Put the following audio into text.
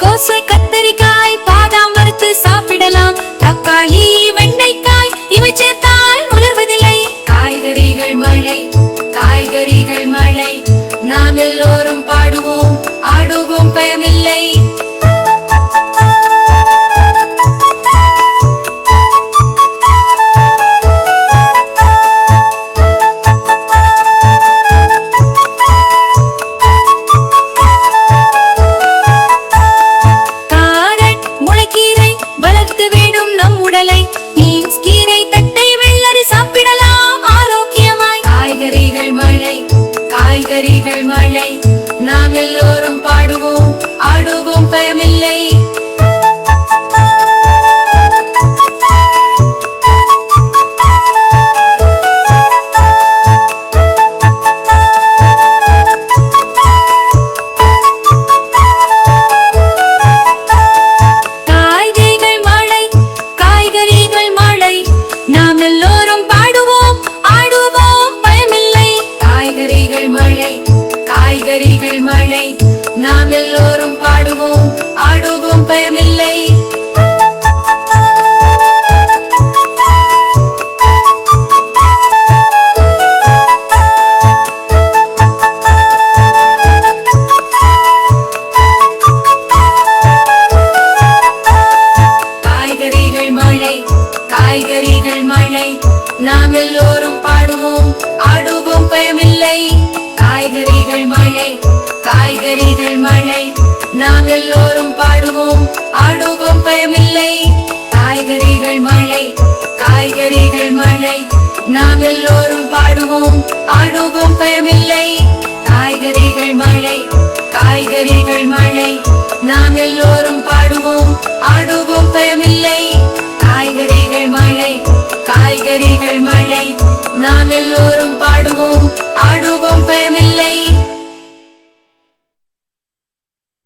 கோசை கத்தரிக்காய் பாதாம் வறுத்து சாப்பிடலாம். தக்காளி வெண்டைக்காய் இவை சேர்த்தால் உலர்வதில்லை. காய்கறிகள் மழை காய்கறிகள் மழை நாம் எல்லோரும் பாடுவோம் ஆடுவோம் பயமில்லை. கீரை தட்டை வெள்ளரி சாப்பிடலாம் ஆரோக்கியமாய். காய்கறிகள் மழை காய்கறிகள் மழை நாம் எல்லோரும் பாடுவோம் ஆடுவோம் பயமில்லை. காய்கறிகள் மழை நாம் எல்லோரும் பாடுவோம் ஆடுவோம் பயமில்லை. காய்கறிகள் மழை காய்கறிகள் மழை நாம் எல்லோரும் பாடுவோம் ஆடுவோம் பயமில்லை. காய்கறிகள் மழை காய்கறிகள் மழை நாம் எல்லோரும் பாடுவோம் ஆடுவோம் பயமில்லை. காய்கறிகள் மழை காய்கறிகள் மழை நாம் எல்லோரும் பாடுவோம் ஆடுவோம் பயமில்லை. காய்கறிகள் மழை காய்கறிகள் மழை நாம் எல்லோரும் பாடுவோம் ஆடுவோம்